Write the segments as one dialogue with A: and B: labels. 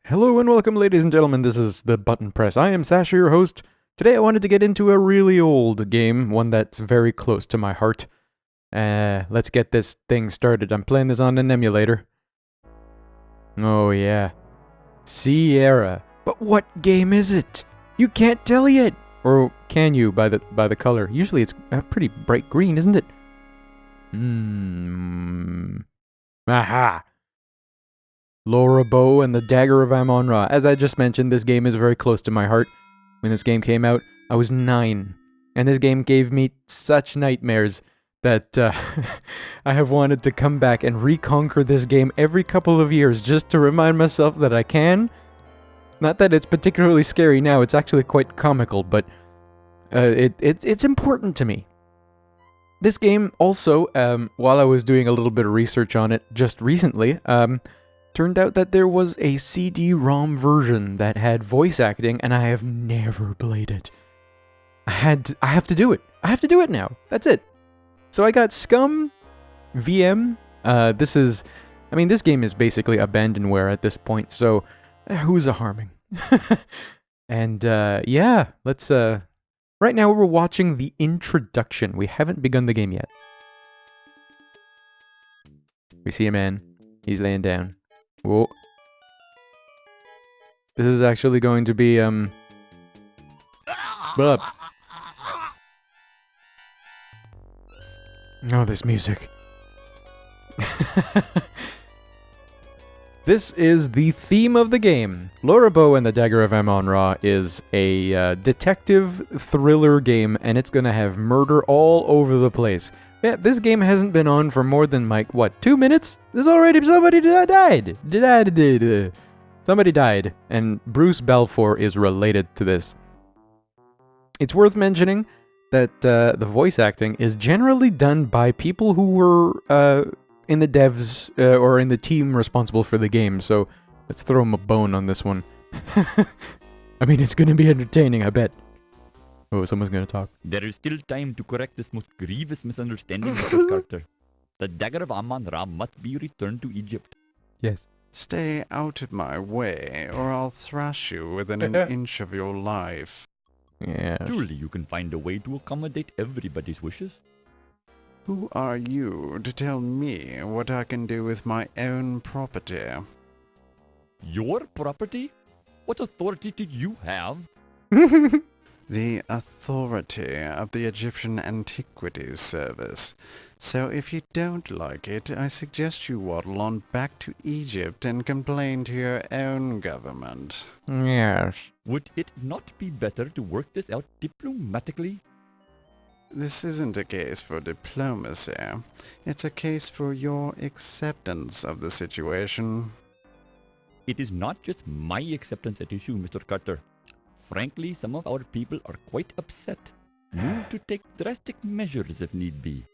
A: Hello and welcome, ladies and gentlemen. This is the Button Press. I am Sasha, your host. Today I wanted to get into a really old game, one that's very close to my heart. Let's get this thing started. I'm playing this on an emulator. Oh yeah. Sierra. But what game is it? You can't tell yet. Or can you by the color? Usually it's pretty bright green, isn't it? Aha! Lawrd and the Dagger of Amon-Ra. As I just mentioned, this game is very close to my heart. When this game came out, I was 9. And this game gave me such nightmares that I have wanted to come back and reconquer this game every couple of years just to remind myself that I can. Not that it's particularly scary now, it's actually quite comical, but it's important to me. This game also, while I was doing a little bit of research on it just recently, turned out that there was a CD-ROM version that had voice acting, and I have never played it. I have to do it. I have to do it now. That's it. So I got Scum VM. This game is basically abandonware at this point, so who's a harming? And yeah, let's right now we're watching the introduction. We haven't begun the game yet. We see a man. He's laying down. Whoa. This is actually going to be, Bub. Oh, this music. This is the theme of the game. Lawrd and the Dagger of Amon-Ra is a detective thriller game, and it's gonna have murder all over the place. Yeah, this game hasn't been on for more than, 2 minutes? There's already somebody died! Somebody died, and Bruce Balfour is related to this. It's worth mentioning that the voice acting is generally done by people who were in the devs or in the team responsible for the game, so let's throw them a bone on this one. I mean, it's gonna be entertaining, I bet. Oh, someone's gonna talk.
B: There is still time to correct this most grievous misunderstanding, Mr. Carter. The Dagger of Amon-Ra must be returned to Egypt.
A: Yes.
C: Stay out of my way, or I'll thrash you within an inch of your life.
A: Yeah.
B: Surely you can find a way to accommodate everybody's wishes.
C: Who are you to tell me what I can do with my own property?
B: Your property? What authority did you have?
C: The authority of the Egyptian Antiquities Service. So if you don't like it, I suggest you waddle on back to Egypt and complain to your own government.
A: Yes.
B: Would it not be better to work this out diplomatically?
C: This isn't a case for diplomacy. It's a case for your acceptance of the situation.
B: It is not just my acceptance at issue, Mr. Carter. Frankly, some of our people are quite upset. Move to take drastic measures if need be.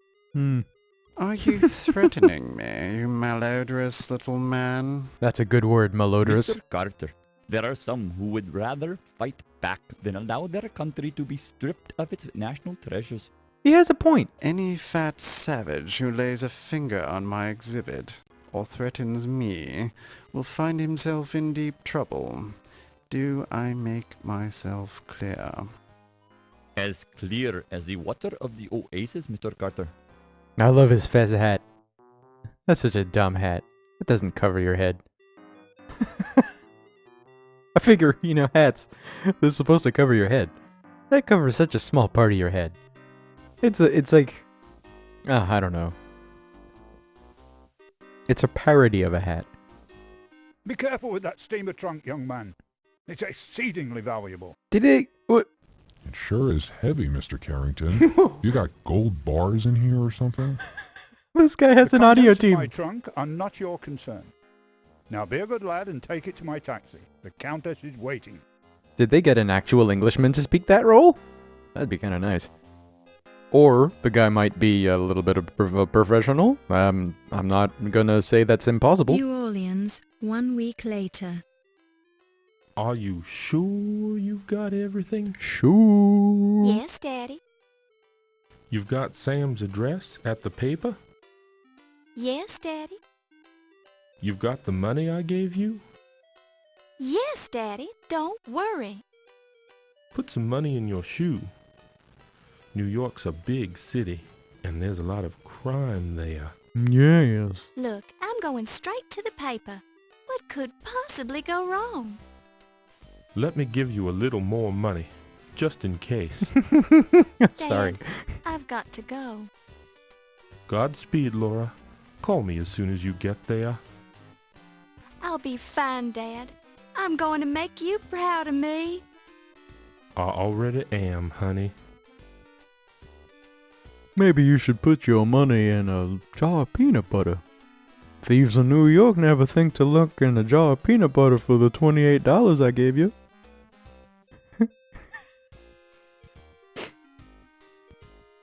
C: Are you threatening me, you malodorous little man?
A: That's a good word, malodorous.
B: Mr. Carter, there are some who would rather fight back than allow their country to be stripped of its national treasures.
A: He has a point.
C: Any fat savage who lays a finger on my exhibit, or threatens me, will find himself in deep trouble. Do I make myself clear?
B: As clear as the water of the oasis, Mr. Carter.
A: I love his fez hat. That's such a dumb hat. It doesn't cover your head. I figure, hats, they're supposed to cover your head. That covers such a small part of your head. It's like, I don't know. It's a parody of a hat.
D: Be careful with that steamer trunk, young man. It's exceedingly valuable.
A: Did it? What?
E: It sure is heavy, Mr. Carrington. You got gold bars in here or something?
A: This guy has an audio
D: The contents of my
A: team.
D: trunk are not your concern. Now be a good lad and take it to my taxi. The Countess is waiting.
A: Did they get an actual Englishman to speak that role? That'd be kind of nice. Or the guy might be a little bit of a professional. I'm not gonna say that's impossible.
F: New Orleans, 1 week later.
G: Are you sure you've got everything?
A: Sure.
F: Yes, Daddy.
G: You've got Sam's address at the paper?
F: Yes, Daddy.
G: You've got the money I gave you?
F: Yes, Daddy, don't worry.
G: Put some money in your shoe. New York's a big city, and there's a lot of crime there.
A: Yes.
F: Look, I'm going straight to the paper. What could possibly go wrong?
G: Let me give you a little more money, just in case.
A: Sorry.
F: Dad, I've got to go.
G: Godspeed, Laura. Call me as soon as you get there.
F: I'll be fine, Dad. I'm going to make you proud of me.
G: I already am, honey.
A: Maybe you should put your money in a jar of peanut butter. Thieves in New York never think to look in a jar of peanut butter for the $28 I gave you.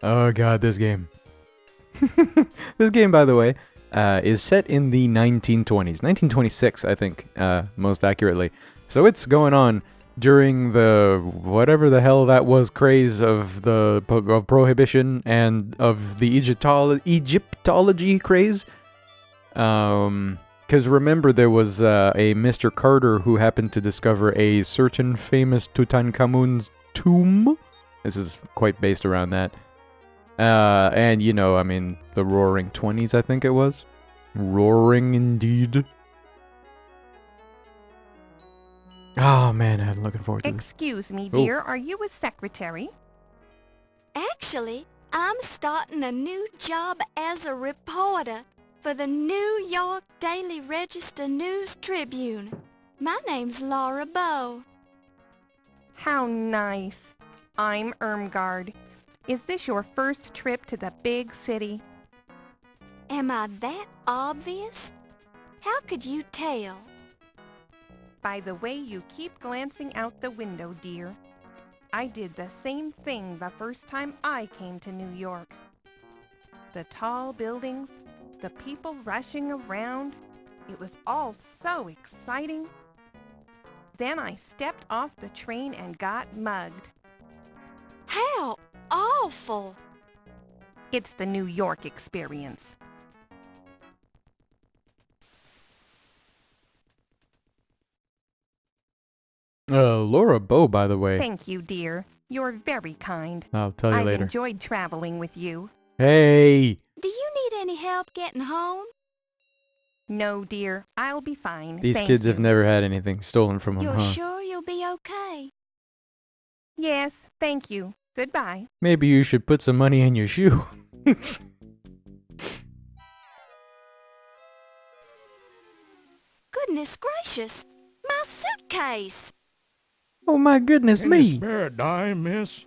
A: Oh god, this game. This game, by the way, is set in the 1920s. 1926, I think, most accurately. So it's going on during the whatever the hell that was craze of of prohibition and of the Egyptology craze. Because remember, there was a Mr. Carter who happened to discover a certain famous Tutankhamun's tomb. This is quite based around that. And you know, I mean, the Roaring 20s, I think it was. Roaring indeed. Oh man, I'm looking forward to this.
H: Excuse me,
A: Oh.
H: dear, are you a secretary?
F: Actually, I'm starting a new job as a reporter for the New York Daily Register News Tribune. My name's Laura Bow.
H: How nice. I'm Irmgard. Is this your first trip to the big city?
F: Am I that obvious? How could you tell?
H: By the way you keep glancing out the window, dear. I did the same thing the first time I came to New York. The tall buildings, the people rushing around, it was all so exciting. Then I stepped off the train and got mugged.
F: How awful!
H: It's the New York experience.
A: Laura Bow, by the way.
H: Thank you, dear. You're very kind.
A: I'll tell you
H: I've
A: later.
H: enjoyed traveling with you.
A: Hey!
F: Do you need any help getting home?
H: No, dear. I'll be fine.
A: These
H: Thank
A: kids
H: you.
A: have never had anything stolen from them,
F: You're
A: huh?
F: sure you'll be okay?
H: Yes, thank you. Goodbye.
A: Maybe you should put some money in your shoe.
F: Goodness gracious! My suitcase!
A: Oh my goodness me!
I: spare dime, miss?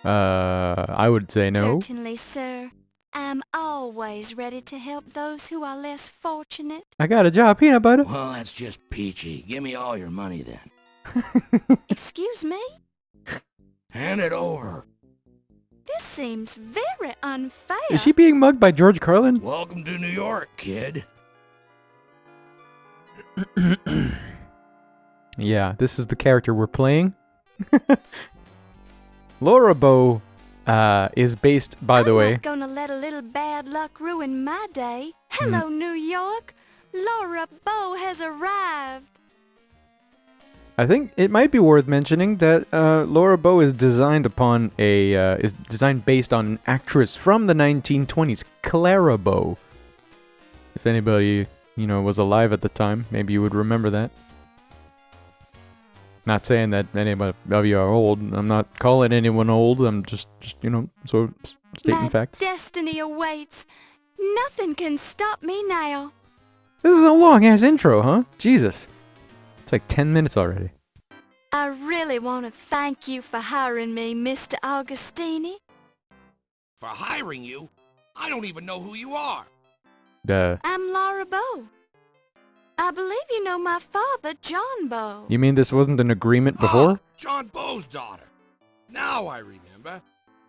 A: I would say no.
F: Certainly, sir. I'm always ready to help those who are less fortunate.
A: I got a jar of peanut butter.
I: Well, that's just peachy. Give me all your money then.
F: Excuse me?
I: Hand it over.
F: This seems very unfair.
A: Is she being mugged by George Carlin?
I: Welcome to New York, kid.
A: Yeah, this is the character we're playing. Laura Bow is based, by the way.
F: I'm not gonna let a little bad luck ruin my day. Hello, New York. Laura Bow has arrived.
A: I think it might be worth mentioning that Laura Bow is designed upon is designed based on an actress from the 1920s, Clara Bow. If anybody, was alive at the time, maybe you would remember that. Not saying that any of you are old. I'm not calling anyone old. I'm just so stating
F: My
A: facts.
F: destiny awaits. Nothing can stop me now.
A: This is a long-ass intro, huh? Jesus. It's like 10 minutes already.
F: I really want to thank you for hiring me, Mr. Augustini.
I: For hiring you? I don't even know who you are.
F: I'm Laura Bow. I believe you know my father, John Bow.
A: You mean this wasn't an agreement before?
I: Ah, John Bow's daughter. Now I remember.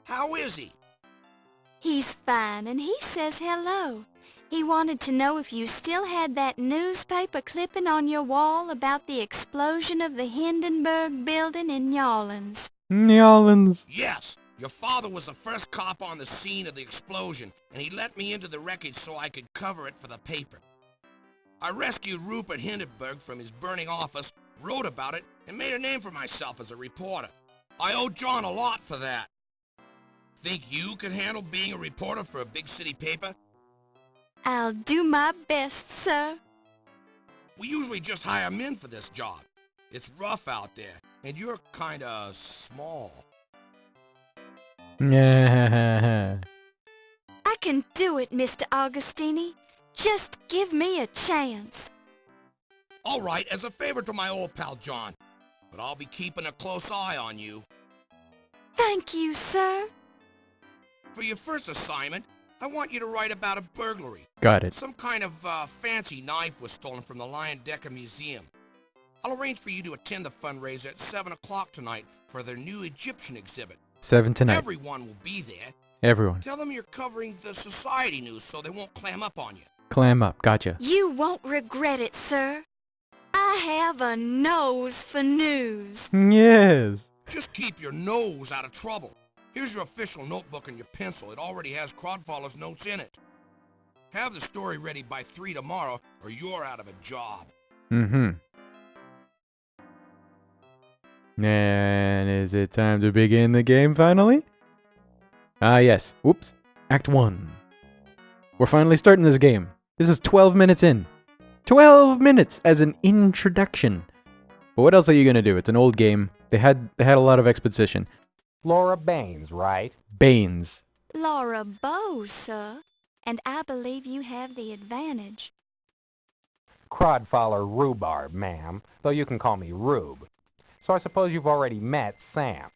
I: How is he?
F: He's fine, and he says hello. He wanted to know if you still had that newspaper clipping on your wall about the explosion of the Hindenburg building in New Orleans.
A: New Orleans.
I: Yes. Your father was the first cop on the scene of the explosion, and he let me into the wreckage so I could cover it for the paper. I rescued Rupert Hindenburg from his burning office, wrote about it, and made a name for myself as a reporter. I owe John a lot for that. Think you could handle being a reporter for a big city paper?
F: I'll do my best, sir.
I: We usually just hire men for this job. It's rough out there, and you're kinda small.
A: Yeah.
F: I can do it, Mr. Augustini. Just give me a chance.
I: All right, as a favor to my old pal John. But I'll be keeping a close eye on you.
F: Thank you, sir.
I: For your first assignment, I want you to write about a burglary.
A: Got it.
I: Some kind of fancy knife was stolen from the Lion Decker Museum. I'll arrange for you to attend the fundraiser at 7 o'clock tonight for their new Egyptian exhibit.
A: 7 tonight.
I: Everyone will be there.
A: Everyone.
I: Tell them you're covering the society news so they won't clam up on you.
A: Clam up. Gotcha.
F: You won't regret it, sir. I have a nose for news.
A: Yes.
I: Just keep your nose out of trouble. Here's your official notebook and your pencil. It already has Crodfaller's notes in it. Have the story ready by 3 tomorrow or you're out of a job.
A: Mm-hmm. And is it time to begin the game finally? Ah, yes. Whoops. Act 1. We're finally starting this game. This is 12 minutes in. 12 minutes as an introduction. But what else are you going to do? It's an old game. They had a lot of exposition.
J: Laura Baines, right?
A: Baines.
F: Laura Bowes, sir. And I believe you have the advantage.
J: Crodfaller Rhubarb, ma'am, though you can call me Rube. So I suppose you've already met Sam.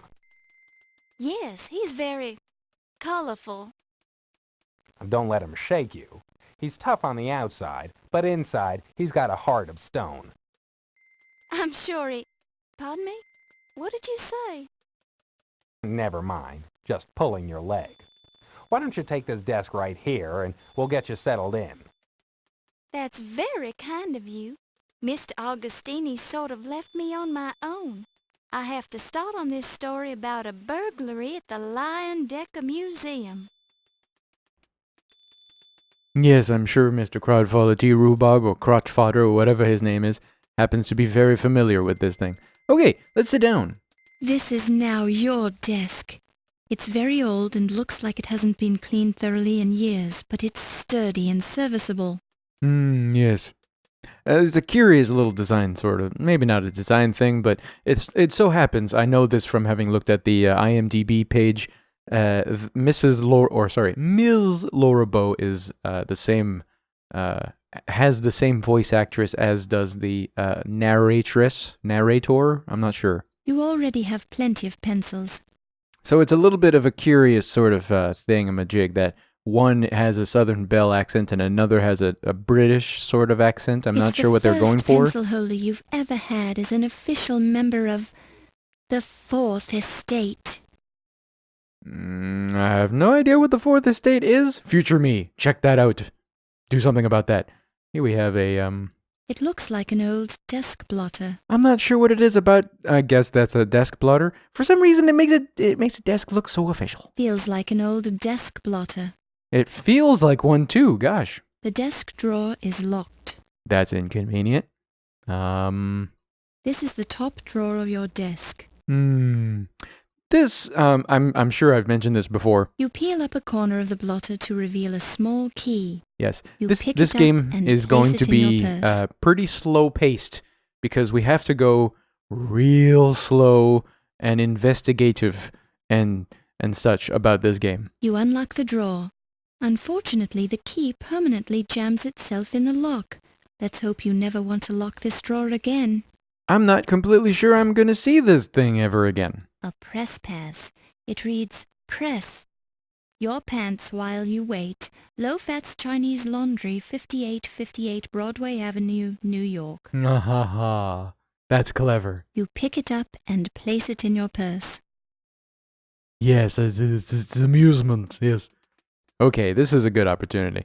F: Yes, he's very colorful.
J: Don't let him shake you. He's tough on the outside, but inside he's got a heart of stone.
F: I'm sure he... Pardon me? What did you say?
J: Never mind, just pulling your leg. Why don't you take this desk right here and we'll get you settled in?
F: That's very kind of you. Mr. Augustini sort of left me on my own. I have to start on this story about a burglary at the Lion Decker Museum.
A: Yes, I'm sure Mr. Crodfaller T. Rhubarb or Crotch Fodder or whatever his name is happens to be very familiar with this thing. Okay, let's sit down.
K: This is now your desk. It's very old and looks like it hasn't been cleaned thoroughly in years, but it's sturdy and serviceable.
A: Yes. It's a curious little design, sort of. Maybe not a design thing, but it so happens, I know this from having looked at the IMDb page, Ms. Laura Bow is the same, has the same voice actress as does the narrator, I'm not sure.
K: You already have plenty of pencils.
A: So it's a little bit of a curious sort of thingamajig that one has a Southern Belle accent and another has a British sort of accent. I'm not sure what they're going for.
K: It's the first pencil holder you've ever had as an official member of the Fourth Estate.
A: I have no idea what the Fourth Estate is. Future me, check that out. Do something about that. Here we have a,
K: It looks like an old desk blotter.
A: I'm not sure what it is about. I guess that's a desk blotter. For some reason, it makes a desk look so official.
K: Feels like an old desk blotter.
A: It feels like one too, gosh.
K: The desk drawer is locked.
A: That's inconvenient.
K: This is the top drawer of your desk.
A: This, I'm sure I've mentioned this before.
K: You peel up a corner of the blotter to reveal a small key.
A: Yes,
K: You
A: this
K: pick
A: this
K: it up
A: game
K: and
A: is
K: place
A: going
K: it
A: to
K: in your
A: be
K: purse.
A: pretty slow paced because we have to go real slow and investigative and such about this game.
K: You unlock the drawer. Unfortunately, the key permanently jams itself in the lock. Let's hope you never want to lock this drawer again.
A: I'm not completely sure I'm going to see this thing ever again.
K: A press pass. It reads, Press. Your pants while you wait. Low-Fats Chinese Laundry, 5858 Broadway Avenue, New York.
A: Ha ha ha. That's clever.
K: You pick it up and place it in your purse.
A: Yes, it's amusement, yes. Okay, this is a good opportunity.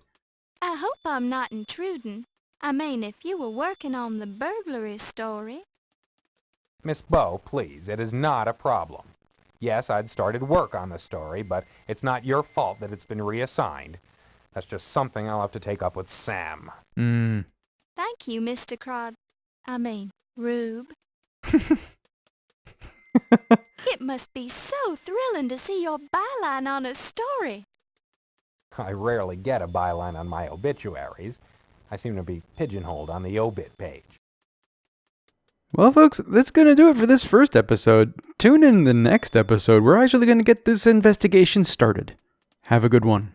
F: I hope I'm not intruding. I mean, if you were working on the burglary story.
J: Miss Bow, please, it is not a problem. Yes, I'd started work on the story, but it's not your fault that it's been reassigned. That's just something I'll have to take up with Sam.
F: That Thank you, Mr. Rube. It must be so thrilling to see your byline on a story.
J: I rarely get a byline on my obituaries. I seem to be pigeonholed on the obit page.
A: Well, folks, that's going to do it for this first episode. Tune in the next episode. We're actually going to get this investigation started. Have a good one.